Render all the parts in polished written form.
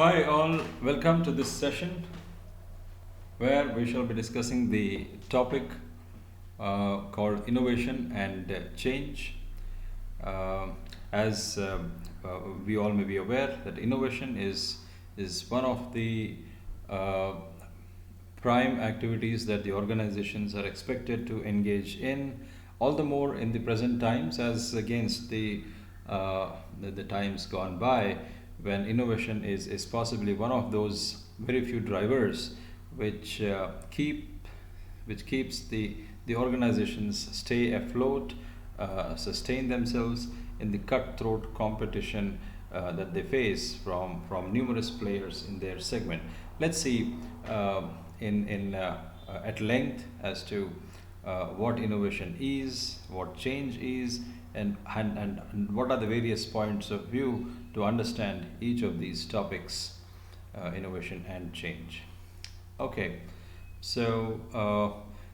Hi, all. Welcome to this session where we shall be discussing the topic called innovation and change. Uh, as we all may be aware, that innovation is one of the uh, prime activities that the organizations are expected to engage in, all the more in the present times as against the times gone by, when innovation is possibly one of those very few drivers which which keeps the organizations stay afloat, sustain themselves in the cutthroat competition that they face from numerous players in their segment. Let's see in at length as to what innovation is, what change is, and what are the various points of view to understand each of these topics, innovation and change. Okay, so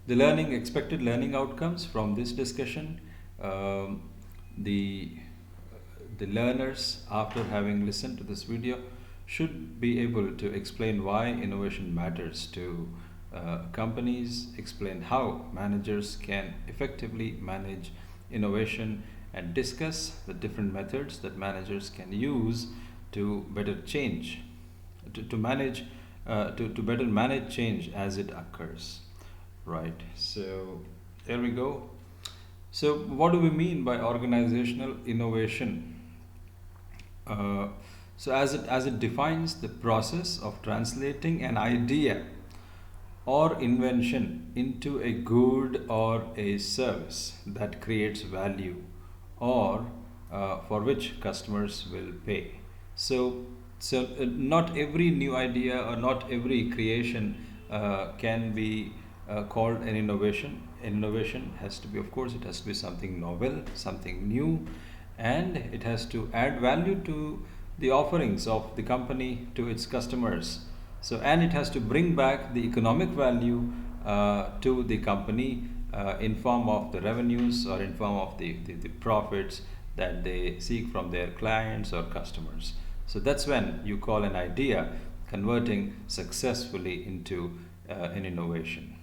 the learning expected learning outcomes from this discussion, um, the the learners, after having listened to this video, should be able to explain why innovation matters to companies, explain how managers can effectively manage innovation, and discuss the different methods that managers can use to better change, to manage, to better manage change as it occurs. Right. So there we go. So what do we mean by organizational innovation? Uh, so as it defines the process of translating an idea or invention into a good or a service that creates value, or for which customers will pay. So not every new idea or not every creation can be called an innovation. Innovation has to be, of course, it has to be something novel, something new, and it has to add value to the offerings of the company to its customers. So, and it has to bring back the economic value to the company in form of the revenues or in form of the profits that they seek from their clients or customers. So that's when you call an idea converting successfully into an innovation.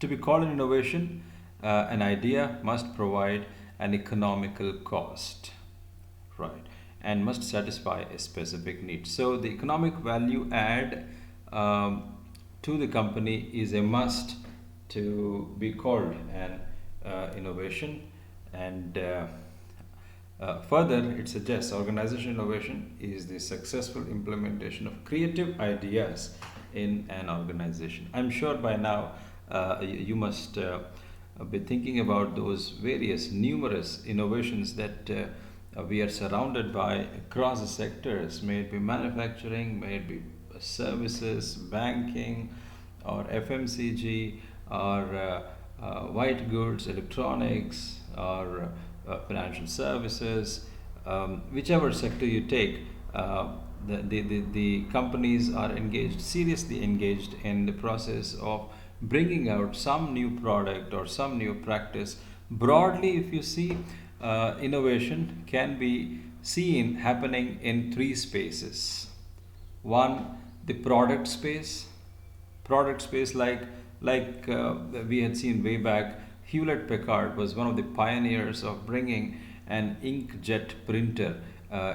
To be called an innovation, an idea must provide an economical cost, right, and must satisfy a specific need. So the economic value add um, to the company is a must to be called an innovation. And further, it suggests organizational innovation is the successful implementation of creative ideas in an organization. I'm sure by now you must be thinking about those various numerous innovations that we are surrounded by across the sectors, may it be manufacturing, may it be services, banking, or FMCG, or white goods, electronics, or financial services, whichever sector you take. The companies are engaged, seriously engaged in the process of bringing out some new product or some new practice. Broadly, if you see, innovation can be seen happening in three spaces. One, the product space, like we had seen way back. Hewlett Packard was one of the pioneers of bringing an inkjet printer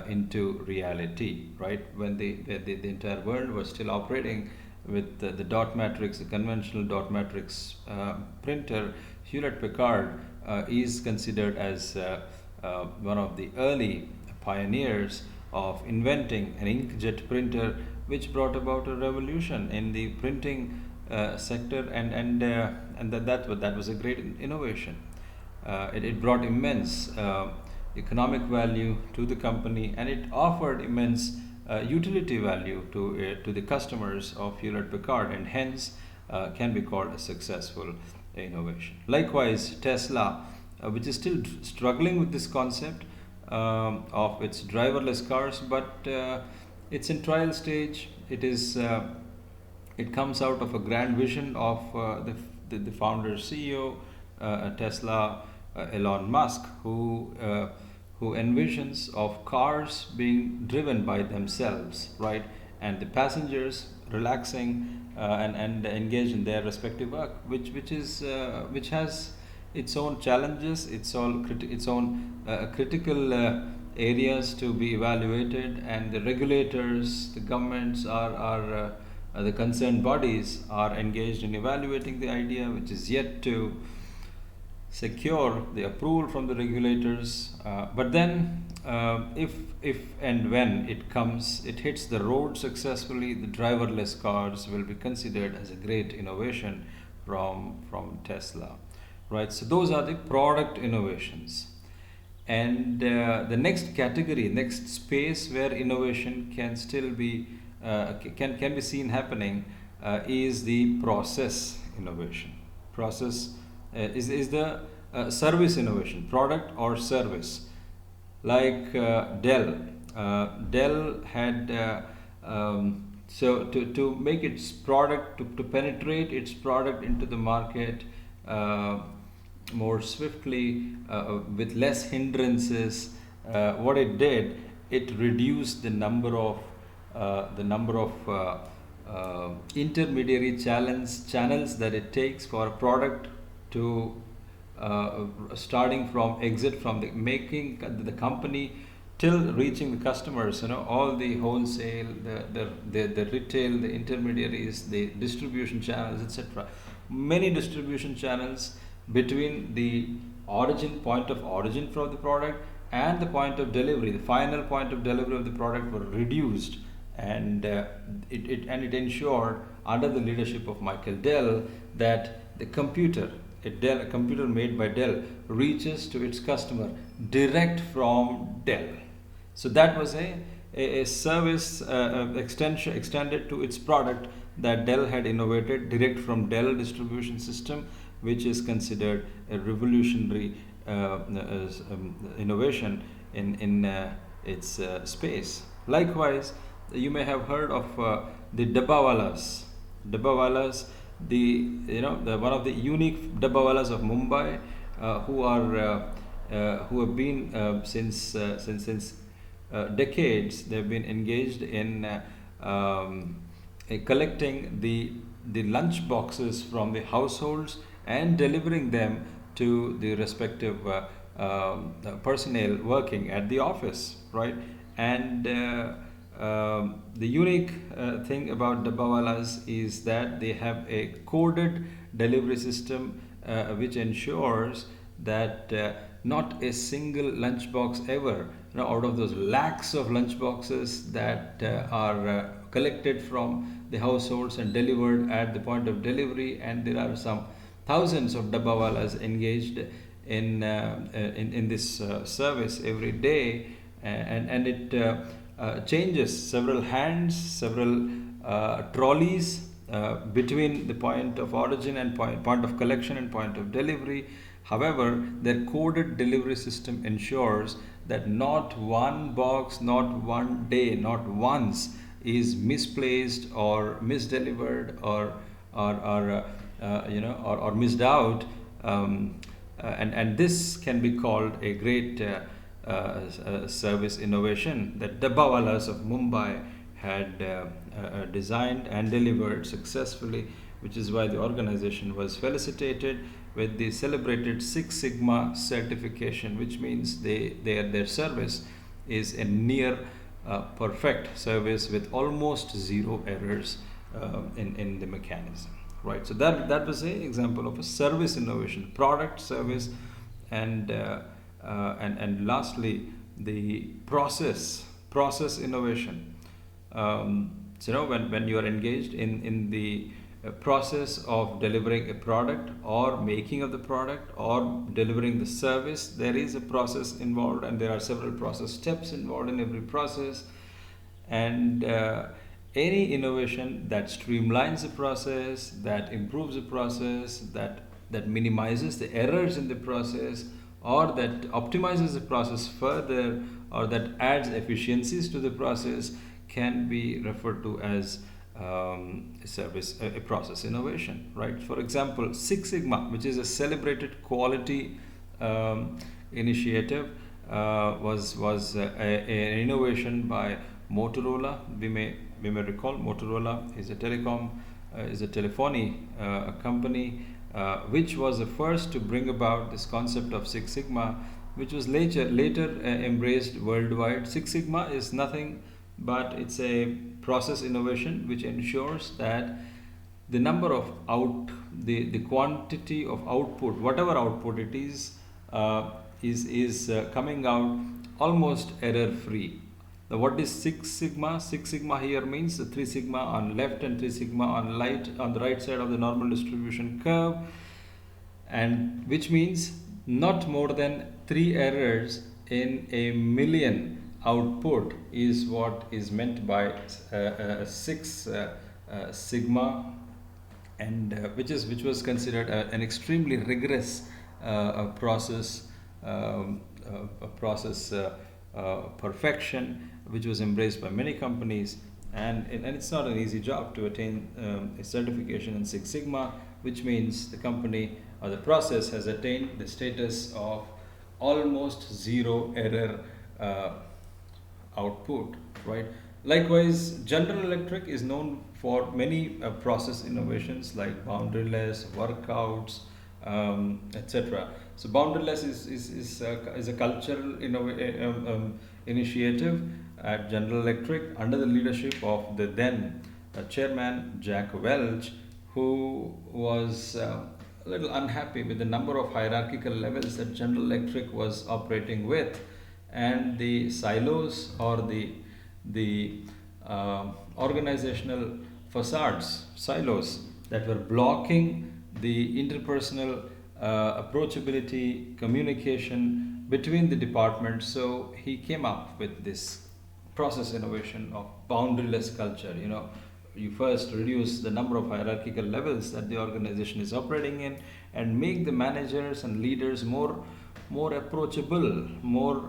into reality, right? When the entire world was still operating with the dot matrix, the conventional dot matrix printer, Hewlett Packard is considered as one of the early pioneers of inventing an inkjet printer, which brought about a revolution in the printing sector, and that was a great innovation. It brought immense economic value to the company, and it offered immense utility value to the customers of Hewlett Packard, and hence can be called a successful innovation. Likewise, Tesla, which is still struggling with this concept of its driverless cars, but it's in trial stage. It comes out of a grand vision of the founder CEO Tesla, Elon Musk, who envisions of cars being driven by themselves, right, and the passengers relaxing and engaged in their respective work, which has its own challenges, its own critical areas to be evaluated, and the regulators, the governments are the concerned bodies are engaged in evaluating the idea, which is yet to secure the approval from the regulators. But then, if and when it comes, it hits the road successfully, the driverless cars will be considered as a great innovation from Tesla, right? So those are the product innovations. And the next category, next space where innovation can still be can be seen happening is the process innovation. Process is the service innovation, product or service. Like Dell. Dell had so to make its product to penetrate its product into the market more swiftly, with less hindrances. What it did, it reduced the number of intermediary channels that it takes for a product to starting from exit from the making the company till reaching the customers. All the wholesale, the retail, the intermediaries, the distribution channels, etc. Many distribution channels between the point of origin for the product and the point of delivery, the final point of delivery of the product, were reduced, and it ensured, under the leadership of Michael Dell, that the computer, a computer made by Dell, reaches to its customer direct from Dell. So that was a service extended to its product that Dell had innovated, direct from Dell distribution system, which is considered a revolutionary innovation in its space. Likewise, you may have heard of the Dabbawalas. Dabbawalas, the one of the unique Dabbawalas of Mumbai, who have been since decades. They've been engaged in collecting the lunch boxes from the households and delivering them to the respective personnel working at the office, right? And the unique thing about Dabbawalas is that they have a coded delivery system which ensures that not a single lunchbox ever, out of those lakhs of lunchboxes that are collected from the households and delivered at the point of delivery, and there are some thousands of Dabbawalas engaged in this service every day, and it changes several hands, several trolleys between the point of origin and point of collection and point of delivery. However, their coded delivery system ensures that not one box, not one day, not once is misplaced or misdelivered or missed out, and this can be called a great service innovation that Dabbawalas of Mumbai had designed and delivered successfully, which is why the organization was felicitated with the celebrated Six Sigma certification, which means their service is a near perfect service with almost zero errors in the mechanism, right? So that was an example of a service innovation, product, service, and lastly the process innovation. So when you are engaged in the process of delivering a product or making of the product or delivering the service, there is a process involved, and there are several process steps involved in every process. And any innovation that streamlines the process, that improves the process, that minimizes the errors in the process, or that optimizes the process further, or that adds efficiencies to the process, can be referred to as a process innovation, right? For example, Six Sigma, which is a celebrated quality initiative, an innovation by Motorola. We may recall Motorola is a telephony company, which was the first to bring about this concept of Six Sigma, which was later embraced worldwide. Six Sigma is nothing but it's a process innovation which ensures that the number of the quantity of output, whatever output it is coming out almost error free. What is Six Sigma? Six Sigma here means the three sigma on left and three sigma on the right side of the normal distribution curve, and which means not more than three errors in a million output is what is meant by Six Sigma, and which was considered an extremely rigorous process, a process perfection, which was embraced by many companies, and it's not an easy job to attain a certification in Six Sigma, which means the company or the process has attained the status of almost zero error output, right? Likewise, General Electric is known for many process innovations like boundaryless workouts, etc. So boundaryless is a cultural initiative at General Electric under the leadership of the then chairman Jack Welch, who was a little unhappy with the number of hierarchical levels that General Electric was operating with, and the silos or the organizational facades, silos that were blocking the interpersonal approachability, communication between the departments. So he came up with this process innovation of boundaryless culture. You first reduce the number of hierarchical levels that the organization is operating in, and make the managers and leaders more approachable, more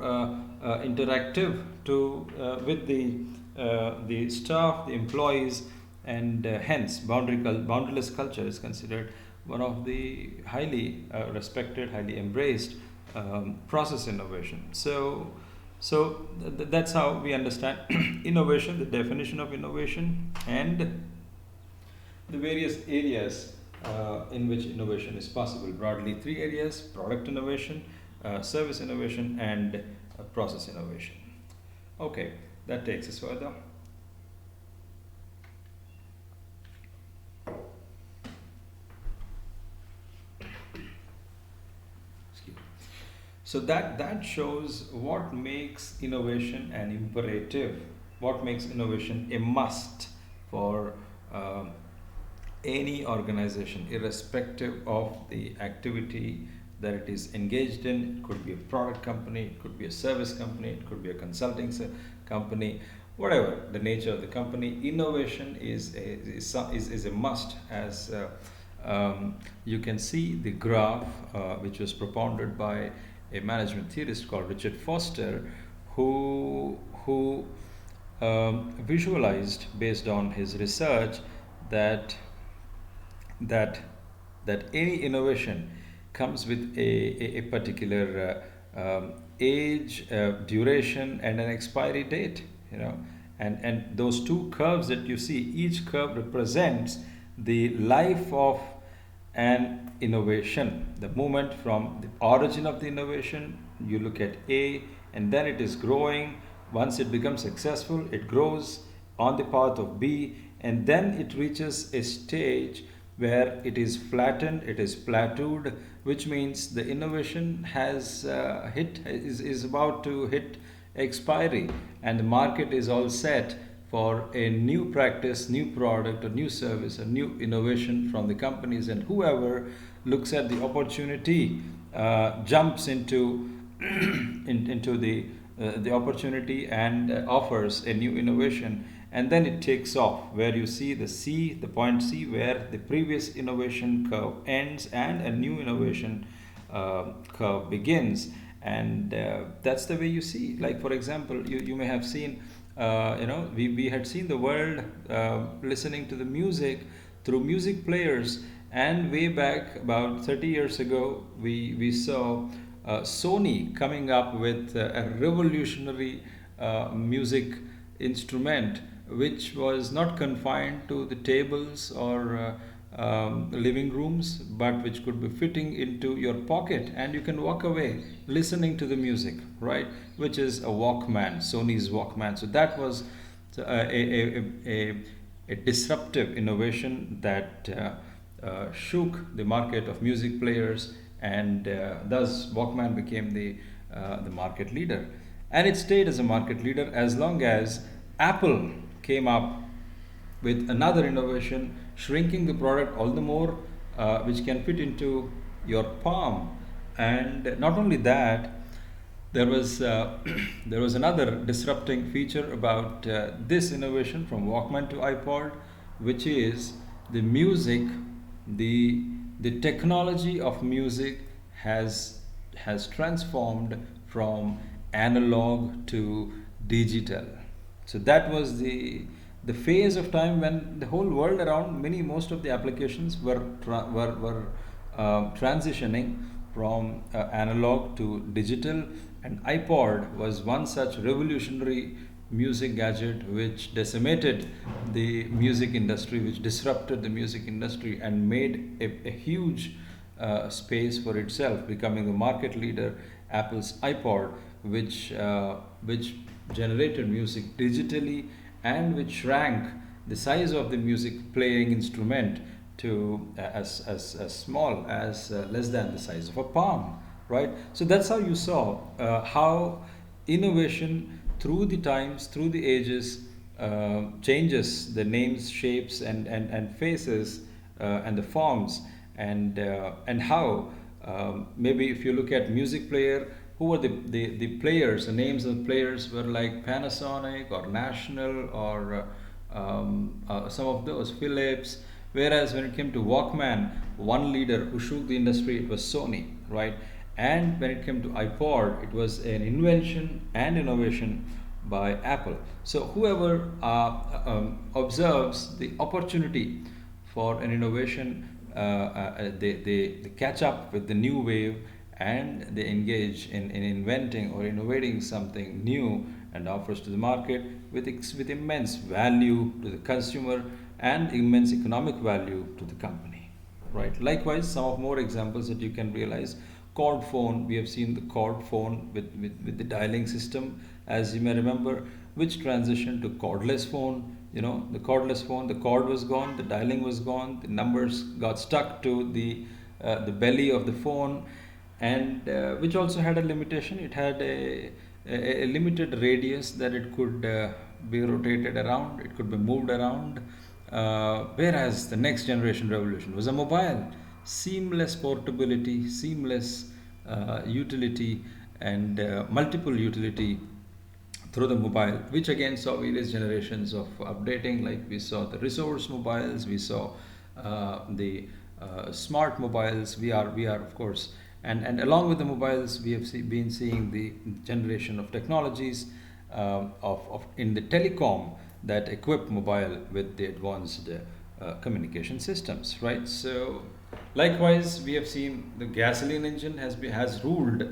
interactive to with the staff, the employees, and hence boundaryless culture is considered one of the highly respected, highly embraced process innovation. That's how we understand innovation, the definition of innovation, and the various areas in which innovation is possible. Broadly, three areas: product innovation, service innovation, and process innovation. Okay, that takes us further. So that shows what makes innovation an imperative, what makes innovation a must for any organization, irrespective of the activity that it is engaged in. It could be a product company, it could be a service company, it could be a consulting company, whatever the nature of the company. Innovation is a must, as you can see the graph which was propounded by a management theorist called Richard Foster, who visualized based on his research that any innovation comes with a particular age, duration, and an expiry date. And those two curves that you see, each curve represents the life of an innovation, the moment from the origin of the innovation. You look at A, and then it is growing. Once it becomes successful, it grows on the path of B, and then it reaches a stage where it is flattened, it is plateaued, which means the innovation has is about to hit expiry, and the market is all set for a new practice, new product, or new service, a new innovation from the companies. And whoever looks at the opportunity jumps into into the opportunity and offers a new innovation, and then it takes off, where you see the point C, where the previous innovation curve ends and a new innovation curve begins. And that's the way you see. Like, for example, you may have seen, we had seen the world listening to the music through music players, and way back about 30 years ago we saw Sony coming up with a revolutionary music instrument which was not confined to the tables or living rooms, but which could be fitting into your pocket and you can walk away listening to the music, right? Which is a Walkman, Sony's Walkman. So that was a disruptive innovation that shook the market of music players, and thus Walkman became the market leader. And it stayed as a market leader as long as Apple came up with another innovation, shrinking the product all the more, which can fit into your palm. And not only that, there was there was another disrupting feature about this innovation from Walkman to iPod, which is the music, the the technology of music has transformed from analog to digital. So that was the phase of time when the whole world around, many most of the applications were transitioning from analog to digital, and iPod was one such revolutionary music gadget which decimated the music industry, which disrupted the music industry and made a huge space for itself, becoming the market leader. Apple's iPod, which generated music digitally and which shrank the size of the music playing instrument to as small as less than the size of a palm, right? So that's how you saw how innovation through the times, through the ages, changes the names, shapes, and faces and the forms, and how maybe if you look at music player, who were the players, the names of the players were like Panasonic or National or some of those, Philips. Whereas when it came to Walkman, one leader who shook the industry, it was Sony, right? And when it came to iPod, it was an invention and innovation by Apple. So whoever observes the opportunity for an innovation, they catch up with the new wave and they engage in inventing or innovating something new and offers to the market with immense value to the consumer and immense economic value to the company, right? Likewise, some of more examples that you can realize: cord phone. We have seen the cord phone with the dialing system, as you may remember, which transitioned to cordless phone. You know, the cordless phone, the cord was gone, the dialing was gone, the numbers got stuck to the belly of the phone, and which also had a limitation. It had a limited radius that it could be rotated around, it could be moved around. Whereas the next generation revolution was a mobile, seamless portability, seamless utility, and multiple utility through the mobile, which again saw various generations of updating. Like we saw the resource mobiles, we saw the smart mobiles, VR of course, and along with the mobiles, we have been seeing the generation of technologies of in the telecom that equip mobile with the advanced communication systems, right? So likewise, we have seen the gasoline engine has ruled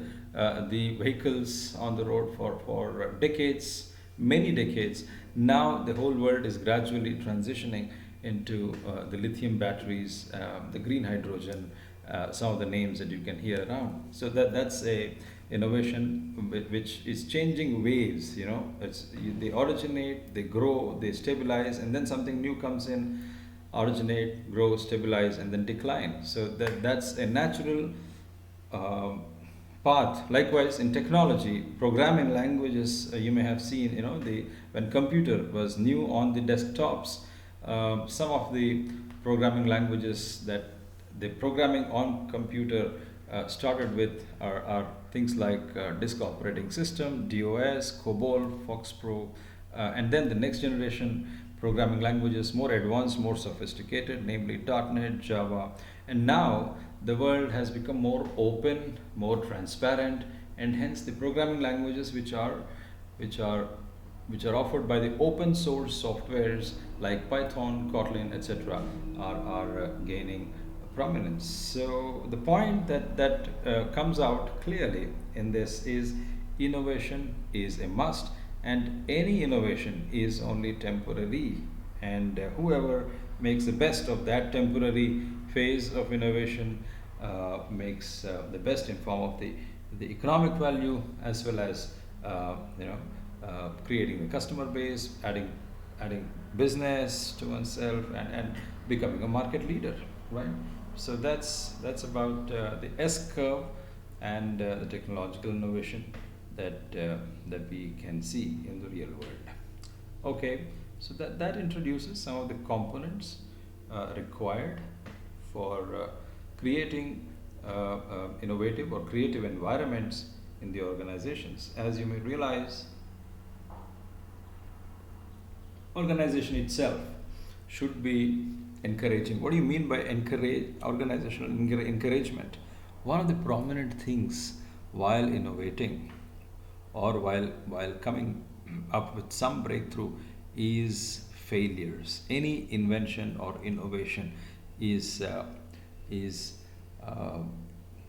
the vehicles on the road for decades, many decades. Now the whole world is gradually transitioning into the lithium batteries, the green hydrogen, some of the names that you can hear around. So that's a innovation which is changing waves. You know, they originate, they grow, they stabilize, and then something new comes in, originate, grow, stabilize, and then decline. So that's a natural path. Likewise, in technology, programming languages, you may have seen, you know, when computer was new on the desktops, some of the programming languages that the programming on computer started with are things like disk operating system, DOS, COBOL, FoxPro, and then the next generation programming languages, more advanced, more sophisticated, namely .NET, Java. And now the world has become more open, more transparent, and hence the programming languages which are offered by the open source softwares like Python, Kotlin, etc. are gaining prominence. So the point that comes out clearly in this is innovation is a must, and any innovation is only temporary. And whoever makes the best of that temporary phase of innovation makes the best in form of the economic value, as well as creating a customer base, adding business to oneself, and becoming a market leader, right? So that's about the S curve and the technological innovation that we can see in the real world. Okay, so that introduces some of the components required for creating innovative or creative environments in the organizations. As you may realize, organization itself should be encouraging. What do you mean by organizational encouragement? One of the prominent things while innovating or while coming up with some breakthrough is failures. Any invention or innovation is uh,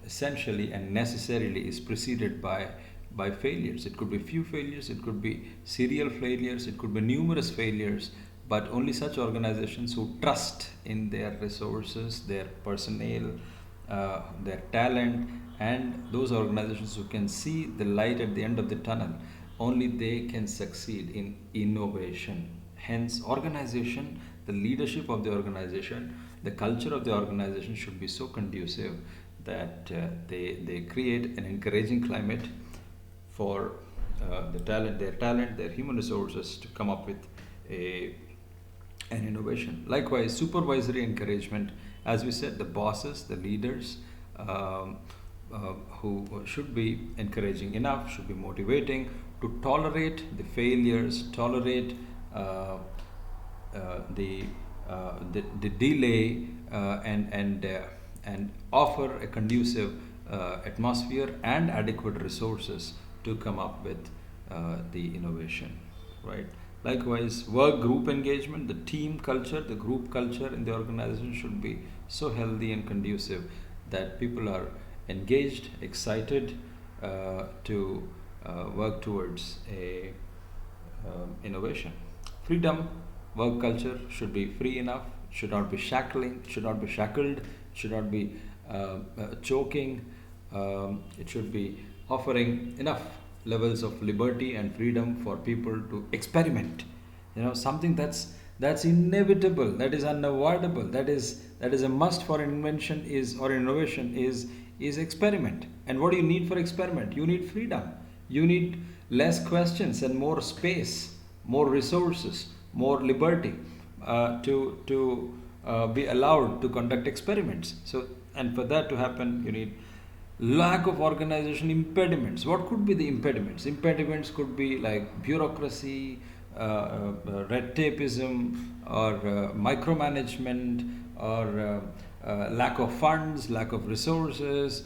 essentially and necessarily is preceded by failures. It could be few failures, it could be serial failures, it could be numerous failures, but only such organizations who trust in their resources, their personnel, their talent, and those organizations who can see the light at the end of the tunnel, only they can succeed in innovation. Hence, organization, the leadership of the organization, the culture of the organization should be so conducive that they create an encouraging climate for their talent, their human resources to come up with a an innovation. Likewise, supervisory encouragement, as we said, the bosses, the leaders, who should be encouraging enough, should be motivating to tolerate the failures, tolerate the the delay, and offer a conducive atmosphere and adequate resources to come up with the innovation, right? Likewise, work group engagement, the team culture, the group culture in the organization should be so healthy and conducive that people are engaged, excited to work towards a innovation. Freedom, work culture should be free enough, should not be shackling, should not be shackled, should not be choking. It should be offering enough levels of liberty and freedom for people to experiment. Something that's inevitable, that is unavoidable, that is a must for an invention is or innovation is experiment. And what do you need for experiment? You need freedom. You need less questions and more space, more resources, more liberty to be allowed to conduct experiments. So, and for that to happen, you need lack of organization impediments. What could be the impediments? Impediments could be like bureaucracy, red tapeism, or micromanagement, or lack of funds, lack of resources.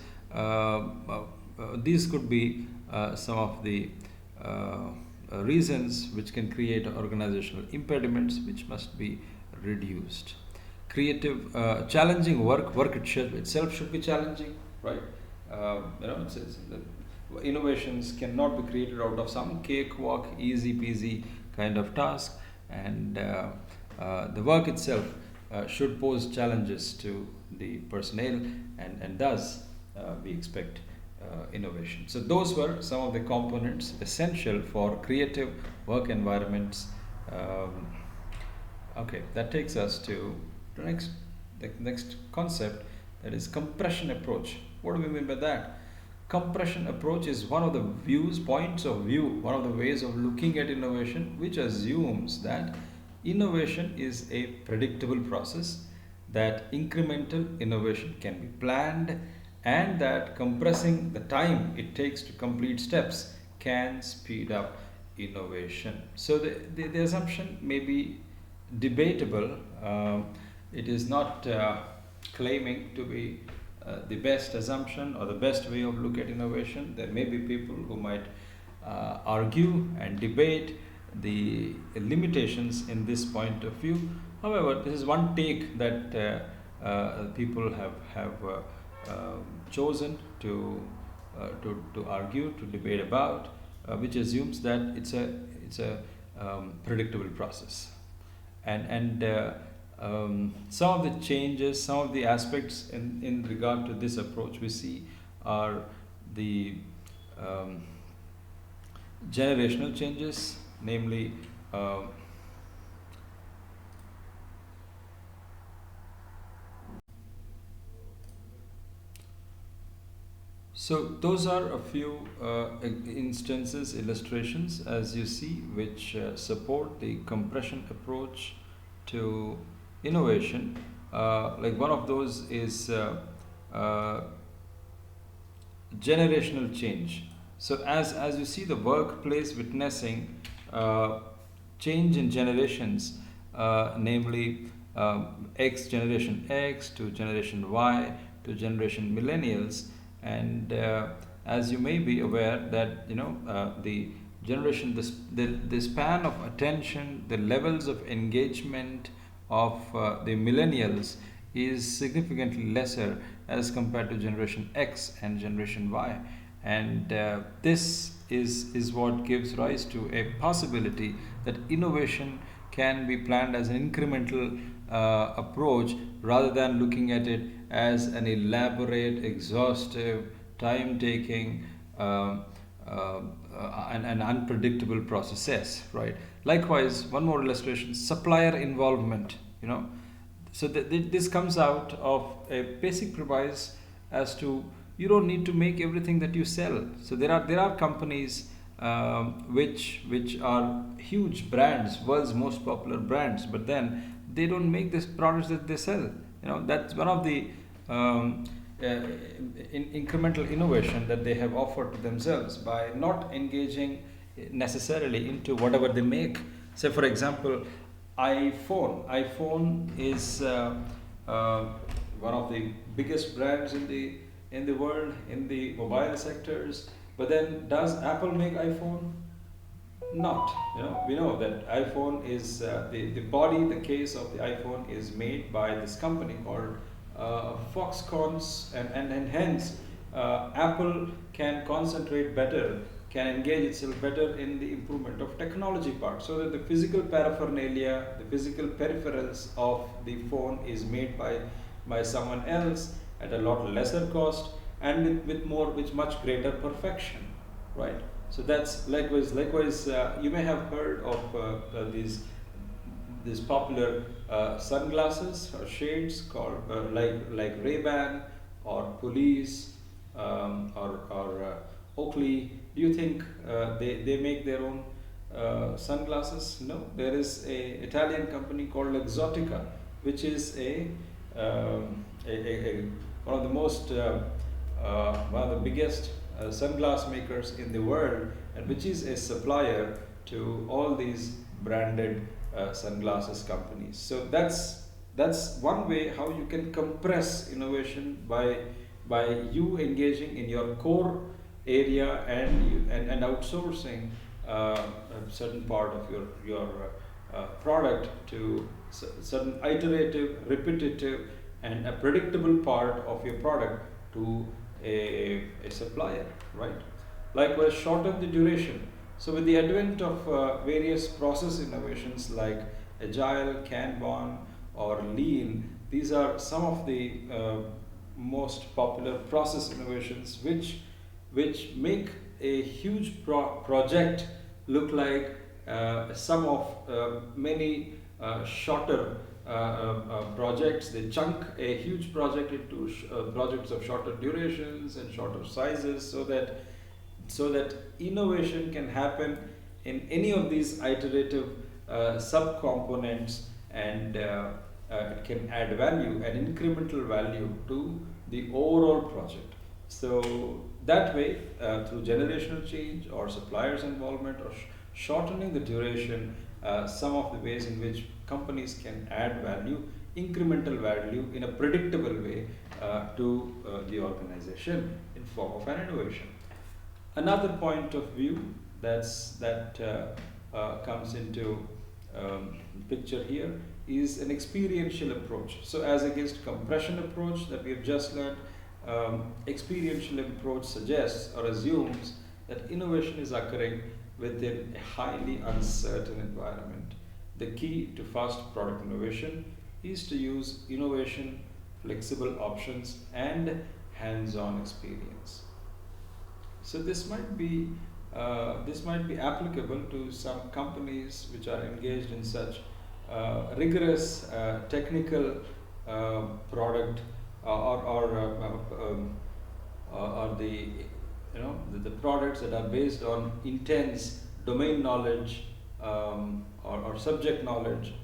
These could be some of the reasons which can create organizational impediments, which must be reduced. Creative, challenging work itself should be challenging, right? Innovations cannot be created out of some cakewalk, easy peasy kind of task, and the work itself should pose challenges to the personnel, and thus we expect innovation. So those were some of the components essential for creative work environments. Okay, that takes us to the next concept, that is compression approach. What do we mean by that? Compression approach is one of the points of view, one of the ways of looking at innovation, which assumes that innovation is a predictable process, that incremental innovation can be planned, and that compressing the time it takes to complete steps can speed up innovation. So the assumption may be debatable. It is not claiming to be the best assumption or the best way of look at innovation. There may be people who might argue and debate the limitations in this point of view. However, this is one take that people have chosen to argue, to debate about, which assumes that it's a predictable process, and some of the changes, some of the aspects in regard to this approach we see are the um, generational changes, namely uh, so those are a few instances, illustrations, as you see, which support the compression approach to innovation. Like one of those is uh, generational change. So as you see the workplace witnessing uh, change in generations, namely X generation X to generation Y to generation millennials, and as you may be aware that the generation the span of attention, the levels of engagement of the millennials is significantly lesser as compared to generation X and generation Y, and this is what gives rise to a possibility that innovation can be planned as an incremental approach rather than looking at it as an elaborate, exhaustive, time taking, and unpredictable process, right? Likewise, one more illustration: supplier involvement. So this comes out of a basic premise as to you don't need to make everything that you sell. So there are companies which are huge brands, world's most popular brands, but then they don't make these products that they sell. That's one of the um, incremental innovation that they have offered to themselves by not engaging necessarily into whatever they make. Say, for example, iPhone is uh, one of the biggest brands in the world in the mobile sectors. But then, does Apple make iPhone? Not. We know that iPhone is the body, the case of the iPhone is made by this company called Foxconn, and hence Apple can concentrate better, can engage itself better in the improvement of technology part, so that the physical paraphernalia, the physical peripherals of the phone is made by someone else at a lot lesser cost and with much greater perfection, right? So that's likewise. You may have heard of these popular sunglasses or shades called like Ray-Ban or Police, or Oakley. Do you think they make their own sunglasses? No, there is a Italian company called Exotica, which is a one of the most one of the biggest sunglass makers in the world, and which is a supplier to all these branded sunglasses companies. So that's one way how you can compress innovation by you engaging in your core area and outsourcing a certain part of your product to certain iterative, repetitive, and a predictable part of your product to a supplier, right? Likewise, shorten the duration. So, with the advent of various process innovations like Agile, Kanban, or Lean, these are some of the most popular process innovations which make a huge project look like some of many shorter projects. They chunk a huge project into projects of shorter durations and shorter sizes, so that innovation can happen in any of these iterative subcomponents, and it can add value and incremental value to the overall project. So that way, through generational change or suppliers involvement or shortening the duration, some of the ways in which companies can add value, incremental value in a predictable way to the organization in form of an innovation. Another point of view that comes into picture here is an experiential approach. So as against compression approach that we have just learned, experiential approach suggests or assumes that innovation is occurring within a highly uncertain environment. The key to fast product innovation is to use innovation, flexible options, and hands-on experience. So this might be applicable to some companies which are engaged in such rigorous technical product or the the products that are based on intense domain knowledge or subject knowledge.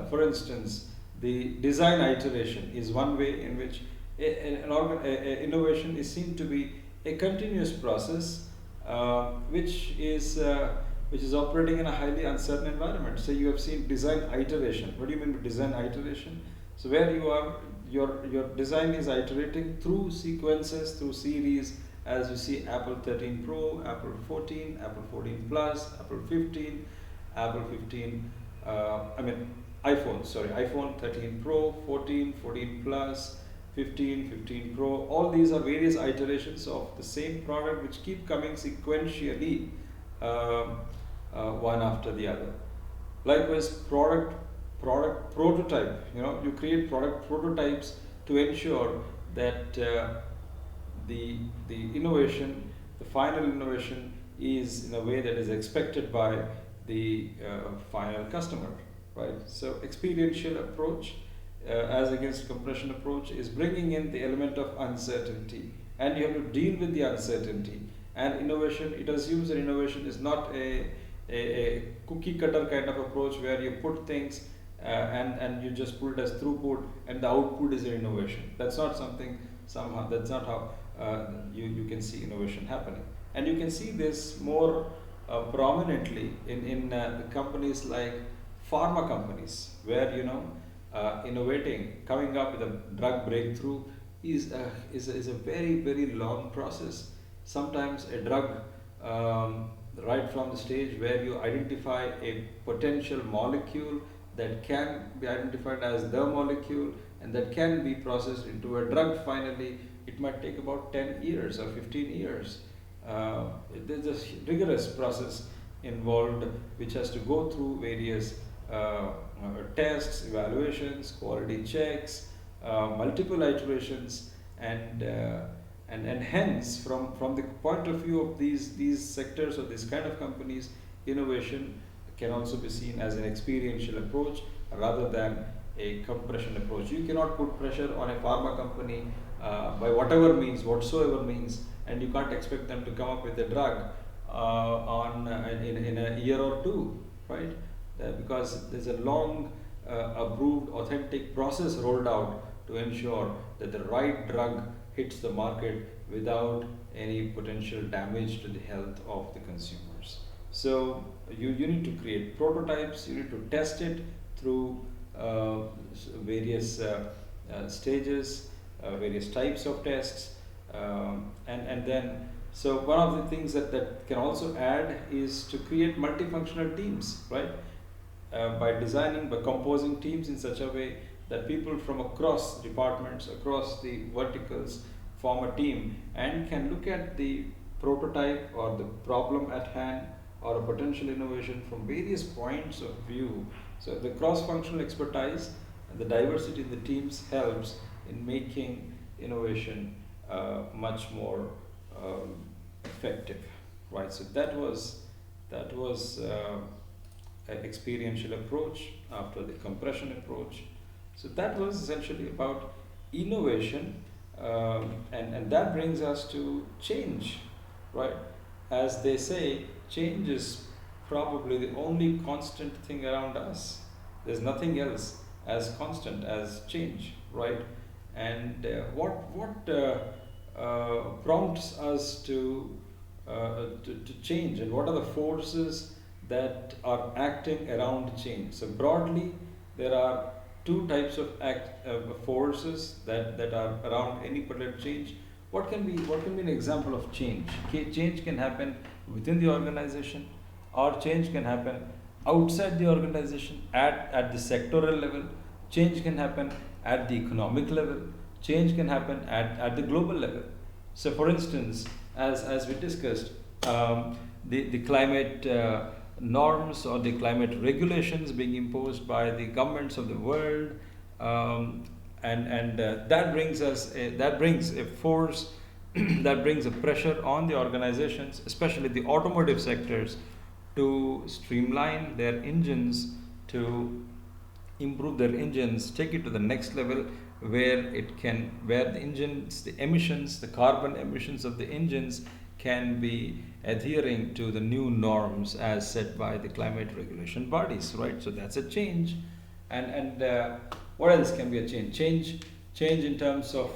For instance, the design iteration is one way in which innovation is seen to be a continuous process which is operating in a highly uncertain environment. So you have seen design iteration. What do you mean by design iteration? So where you are, your design is iterating through sequences, through series, as you see Apple 13 Pro, Apple 14, Apple 14 Plus, Apple 15, Apple 15. iPhone 13 Pro, 14, 14 Plus, 15, 15 Pro. All these are various iterations of the same product which keep coming sequentially, one after the other. Likewise, product prototype. You create product prototypes to ensure that the innovation, the final innovation, is in a way that is expected by the final customer, right? So experiential approach as against compression approach is bringing in the element of uncertainty, and you have to deal with the uncertainty. And innovation, it assumes that innovation is not a cookie cutter kind of approach where you put things and you just put it as throughput and the output is an innovation. That's not that's not how you can see innovation happening. And you can see this more prominently in the companies like pharma companies, where innovating, coming up with a drug breakthrough is a very, very long process. Sometimes a drug, right from the stage where you identify a potential molecule that can be identified as the molecule and that can be processed into a drug finally, it might take about 10 years or 15 years. There's a rigorous process involved which has to go through various tests, evaluations, quality checks, multiple iterations, and hence from the point of view of these sectors or these kind of companies, innovation can also be seen as an experiential approach rather than a compression approach. You cannot put pressure on a pharma company by whatsoever means, and you can't expect them to come up with a drug in a year or two, right? Because there's a long approved authentic process rolled out to ensure that the right drug hits the market without any potential damage to the health of the consumers. So you need to create prototypes, you need to test it through various stages, various types of tests, and then so one of the things that can also add is to create multifunctional teams, right? By composing teams in such a way that people from across departments, across the verticals form a team and can look at the prototype or the problem at hand or a potential innovation from various points of view. So the cross-functional expertise and the diversity in the teams helps in making innovation much more effective, right? So that was an experiential approach after the compression approach. So that was essentially about innovation, and that brings us to change, right? As they say, change is probably the only constant thing around us. There's nothing else as constant as change, right? And what prompts us to change, and what are the forces that are acting around change? So broadly, there are two types of forces that are around any particular change. What can be an example of change? Change can happen within the organization, or change can happen outside the organization at the sectoral level, change can happen at the economic level, change can happen at the global level. So, for instance, as we discussed, the climate norms or the climate regulations being imposed by the governments of the world, and that brings a force that brings a pressure on the organizations, especially the automotive sectors, to streamline their engines, to improve their engines, take it to the next level where the engines, the emissions, the carbon emissions of the engines can be adhering to the new norms as set by the climate regulation bodies, right? So that's a change. And what else can be a change in terms of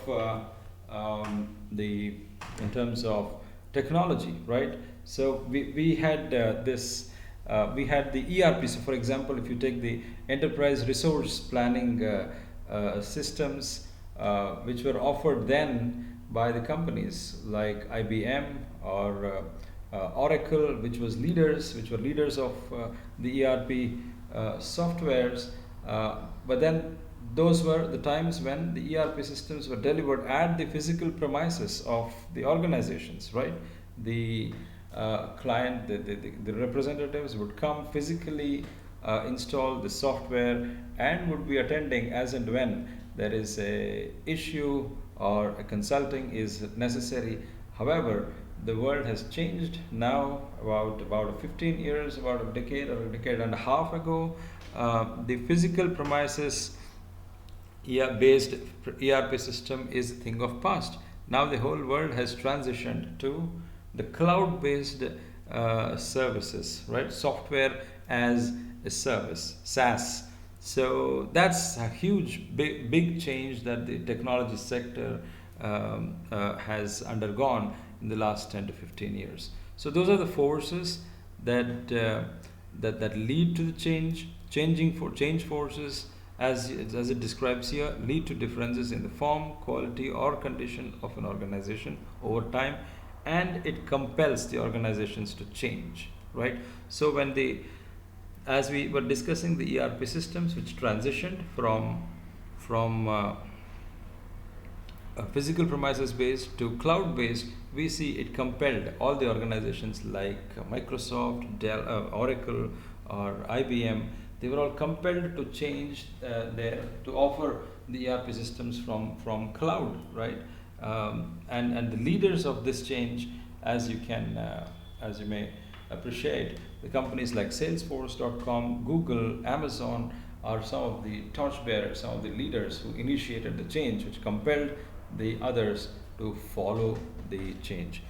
the in terms of technology, right? So we had this we had the ERP. So for example, if you take the enterprise resource planning systems which were offered then by the companies like IBM or Oracle, which were leaders of the ERP softwares. But then those were the times when the ERP systems were delivered at the physical premises of the organizations, right? The client, the representatives would come physically, install the software, and would be attending as and when there is a issue or a consulting is necessary. However, the world has changed now. About 15 years, about a decade or a decade and a half ago, the physical premises based ERP system is a thing of past. Now the whole world has transitioned to the cloud-based services, right? Software as a service, SaaS. So that's a huge, big change that the technology sector has undergone in the last 10 to 15 years. So those are the forces that that lead to the change forces, as it describes here, lead to differences in the form, quality, or condition of an organization over time, and it compels the organizations to change, right? So as we were discussing the ERP systems which transitioned from physical premises based to cloud based, we see it compelled all the organizations like Microsoft, Dell, Oracle, or IBM. They were all compelled to change to offer the ERP systems from cloud, right? And the leaders of this change, as you may appreciate, the companies like Salesforce.com, Google, Amazon are some of the torchbearers, some of the leaders who initiated the change, which compelled the others to follow the change.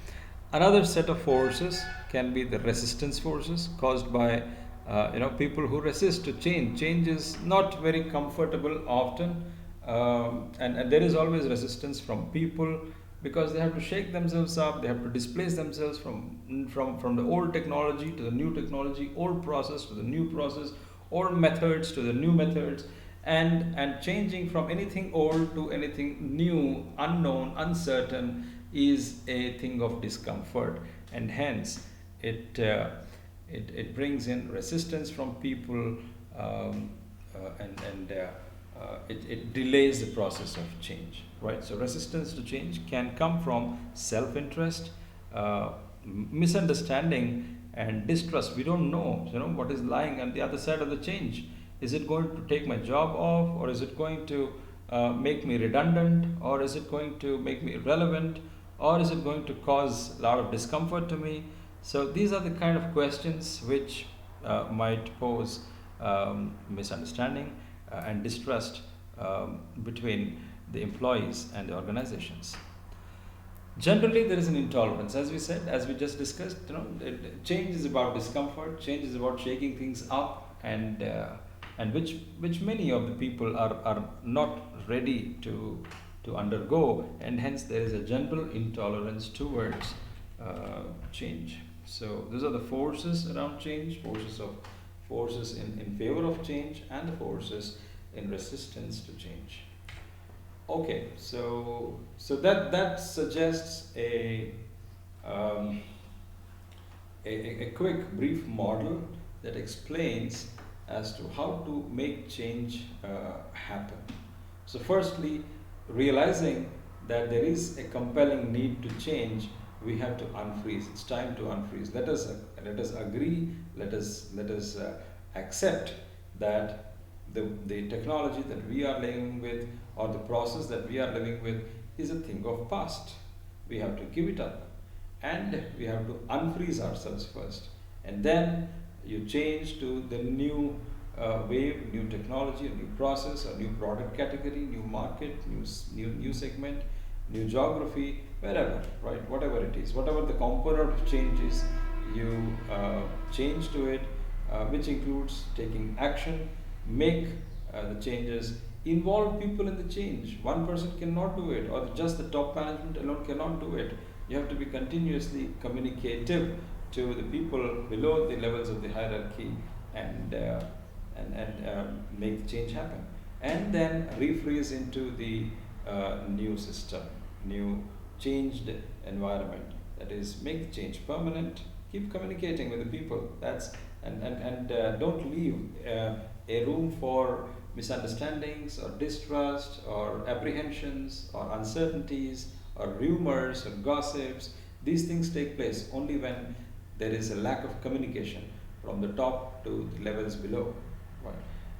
Another set of forces can be the resistance forces caused by people who resist to change. Change is not very comfortable often, and there is always resistance from people because they have to shake themselves up. They have to displace themselves from the old technology to the new technology, old process to the new process, old methods to the new methods, and changing from anything old to anything new, unknown, uncertain is a thing of discomfort, and hence it brings in resistance from people, and it delays the process of change, right? So resistance to change can come from self-interest, misunderstanding, and distrust. We don't know, what is lying on the other side of the change. Is it going to take my job off, or is it going to make me redundant, or is it going to make me irrelevant, or is it going to cause a lot of discomfort to me? So these are the kind of questions which might pose misunderstanding and distrust between the employees and the organizations. Generally, there is an intolerance, as we said, as we just discussed. Change is about discomfort. Change is about shaking things up, and which many of the people are not ready to undergo, and hence there is a general intolerance towards change. So these are the forces around change, forces in favor of change, and the forces in resistance to change. Okay, so that suggests a quick brief model that explains as to how to make change happen. So, firstly, realizing that there is a compelling need to change, we have to unfreeze. It's time to unfreeze. Let us agree. Let us accept that the technology that we are living with, or the process that we are living with, is a thing of past. We have to give it up, and we have to unfreeze ourselves first, and then you change to the new wave, new technology, new process, a new product category, new market, new segment, new geography, wherever, right? Whatever it is, whatever the component of change is, you change to it, which includes taking action, make the changes, involve people in the change. One person cannot do it, or just the top management alone cannot do it. You have to be continuously communicative to the people below the levels of the hierarchy, and make the change happen, and then refreeze into the new system, new changed environment. That is, make the change permanent. Keep communicating with the people. That's and don't leave a room for misunderstandings or distrust or apprehensions or uncertainties or rumors or gossips. These things take place only when there is a lack of communication from the top to the levels below. Right?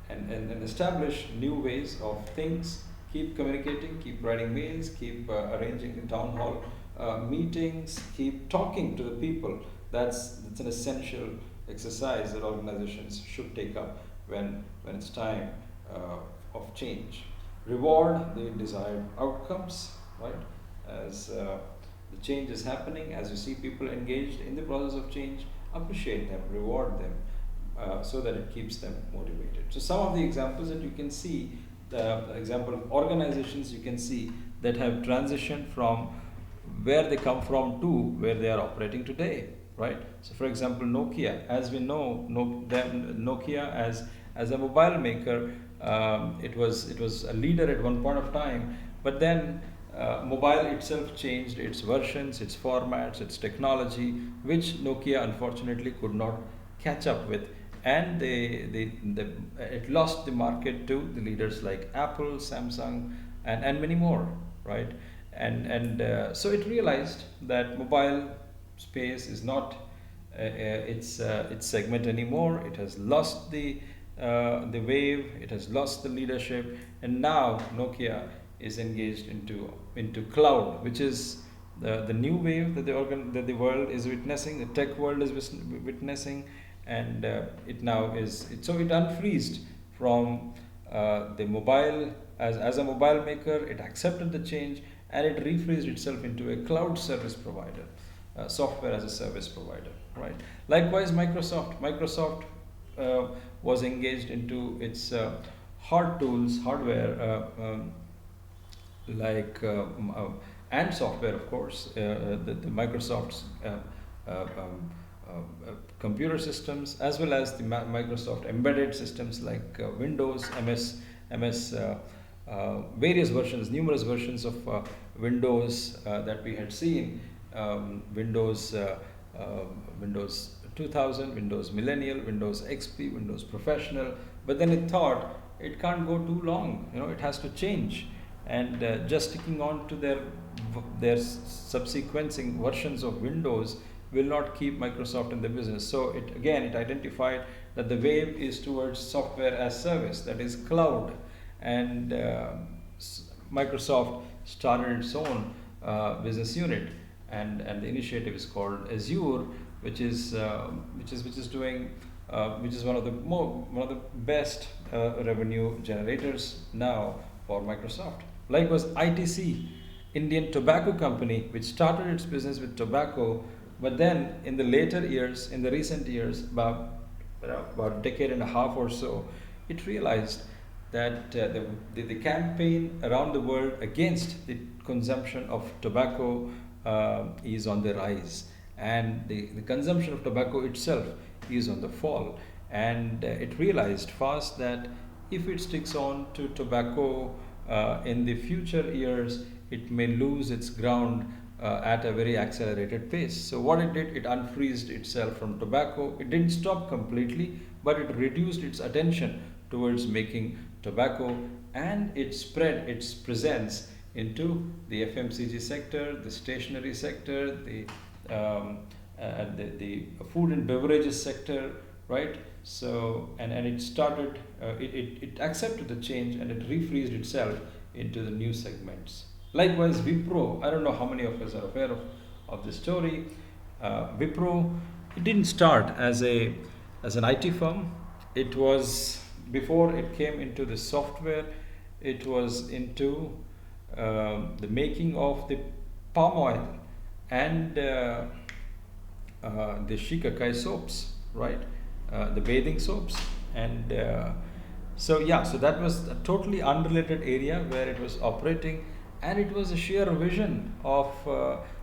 And establish new ways of things. Keep communicating, keep writing mails, keep arranging the town hall meetings, keep talking to the people. That's an essential exercise that organizations should take up when it's time of change. Reward the desired outcomes, right? As the change is happening, as you see people engaged in the process of change, appreciate them, reward them, so that it keeps them motivated. So some of the examples that you can see, the example of organizations you can see that have transitioned from where they come from to where they are operating today, right? So for example, Nokia, as we know, Nokia as a mobile maker, it was a leader at one point of time, but then mobile itself changed its versions, its formats, its technology, which Nokia unfortunately could not catch up with, and it lost the market to the leaders like Apple, Samsung, and many more, right? So it realized that mobile space is not its segment anymore. It has lost the wave. It has lost the leadership, and now Nokia is engaged into cloud, which is the new wave that the world is witnessing, the tech world is witnessing, and it now so it unfreezed from the mobile as a mobile maker. It accepted the change, and it refreezed itself into a cloud service provider, software as a service provider, right? Likewise, Microsoft was engaged into its hard tools, hardware, like and software, of course, the Microsoft's computer systems, as well as the Microsoft embedded systems like Windows, MS, various versions, numerous versions of Windows that we had seen, Windows 2000, Windows Millennial, Windows XP, Windows Professional. But then it thought it can't go too long, it has to change, and just sticking on to their subsequencing versions of Windows will not keep Microsoft in the business. So it identified that the wave is towards software as service, that is cloud, and Microsoft started its own business unit, and the initiative is called Azure, which is doing which is one of the best revenue generators now for Microsoft. Likewise, ITC, Indian Tobacco Company, which started its business with tobacco, but then in the recent years, about a decade and a half or so, it realized that the campaign around the world against the consumption of tobacco is on the rise, and the consumption of tobacco itself is on the fall, and it realized fast that if it sticks on to tobacco in the future years, it may lose its ground at a very accelerated pace. So what it did, it unfreezed itself from tobacco. It didn't stop completely, but it reduced its attention towards making tobacco, and it spread its presence into the FMCG sector, the stationery sector, um, the food and beverages sector, right? So and it started, it accepted the change and it refreezed itself into the new segments. Likewise, Wipro, I don't know how many of us are aware of this story. Wipro, it didn't start as an IT firm. It was, before it came into the software, it was into the making of the palm oil and the shikakai soaps, right? The bathing soaps, and so yeah, so that was a totally unrelated area where it was operating, and it was a sheer vision of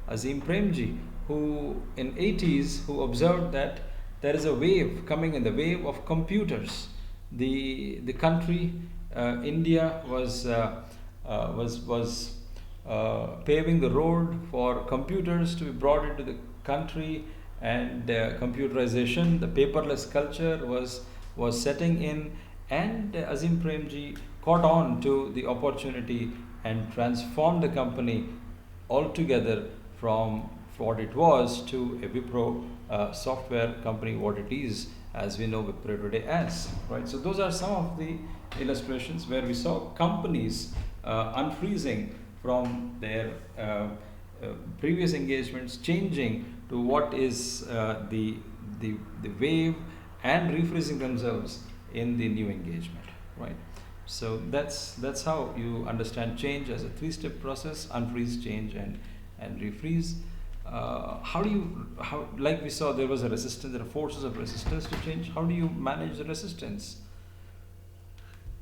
Azim Premji, who in 80s who observed that there is a wave coming in, the wave of computers. The country, India, was paving the road for computers to be brought into the country, and computerization, the paperless culture was setting in, and Azim Premji caught on to the opportunity and transformed the company altogether from what it was to a Wipro software company, what it is as we know Wipro today as, right? So those are some of the illustrations where we saw companies unfreezing from their previous engagements, changing to what is the wave, and refreezing themselves in the new engagement, right? So that's how you understand change as a three-step process: unfreeze, change, and refreeze. How, like we saw, there was a resistance, there are forces of resistance to change. How do you manage the resistance?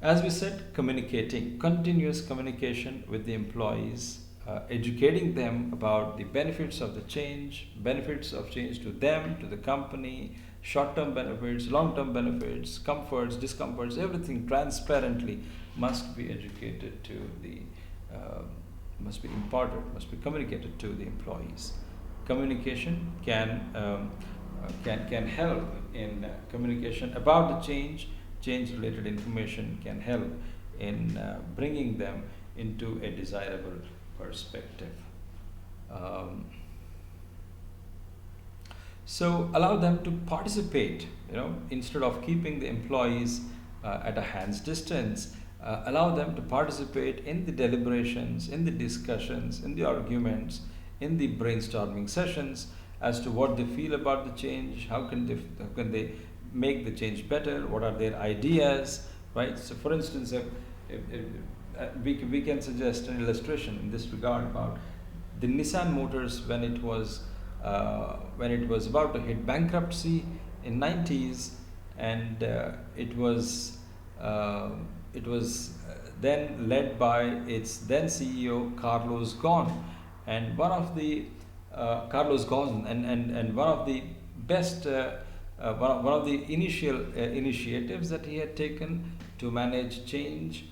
As we said, communicating, continuous communication with the employees, educating them about the benefits of change to them, to the company, short-term benefits, long-term benefits, comforts, discomforts, everything transparently must be educated to the, must be imparted, must be communicated to the employees. Communication can help in communication about the change related information can help in bringing them into a desirable perspective. Um, so allow them to participate, instead of keeping the employees at a hand's distance. Allow them to participate in the deliberations, in the discussions, in the arguments, in the brainstorming sessions as to what they feel about the change, how can they make the change better, what are their ideas, right? So for instance, we can suggest an illustration in this regard about the Nissan Motors when it was about to hit bankruptcy in 90s, and it was then led by its then CEO Carlos Ghosn, and one of the Carlos Ghosn, and one of the best one of the initial initiatives that he had taken to manage change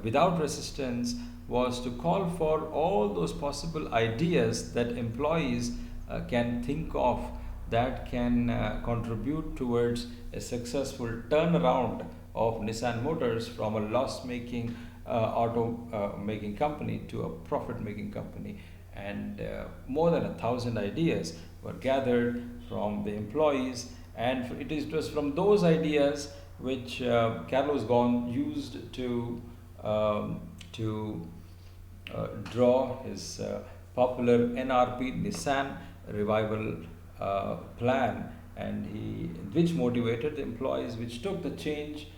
without resistance was to call for all those possible ideas that employees can think of that can contribute towards a successful turnaround of Nissan Motors from a loss-making auto making company to a profit-making company. And more than 1,000 ideas were gathered from the employees, and it was from those ideas which Carlos Ghosn used to draw his popular NRP Nissan revival plan, and which motivated the employees, which took the change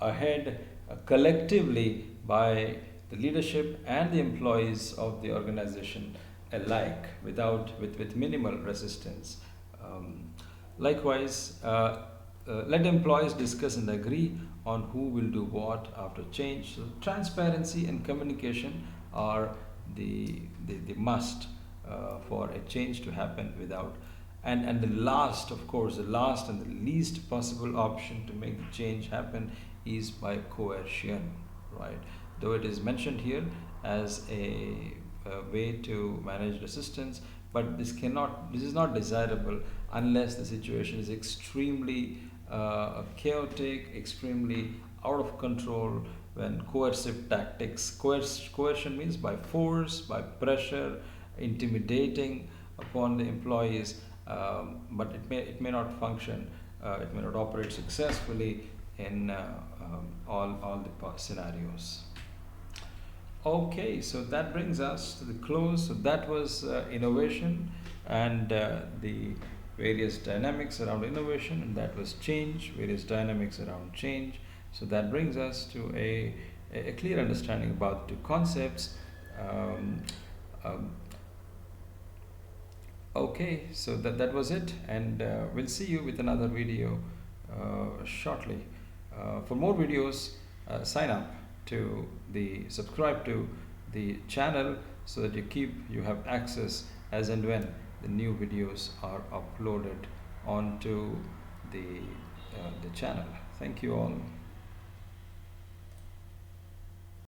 ahead collectively by the leadership and the employees of the organization alike, with minimal resistance. Likewise, let employees discuss and agree on who will do what after change. So transparency and communication are the must for a change to happen without. And the last, of course, the last and the least possible option to make the change happen is by coercion, right? Though it is mentioned here as a way to manage resistance, but this is not desirable unless the situation is extremely chaotic, extremely out of control, when coercive tactics, coercion means by force, by pressure, intimidating upon the employees, but it may not function, it may not operate successfully in all the scenarios. Okay, so that brings us to the close. So that was innovation and the various dynamics around innovation, and that was change, various dynamics around change. So that brings us to a clear understanding about the two concepts. Um, um, okay, so that was it, and we'll see you with another video shortly. For more videos, sign up to the subscribe to the channel so that you have access as and when the new videos are uploaded onto the channel. Thank you all.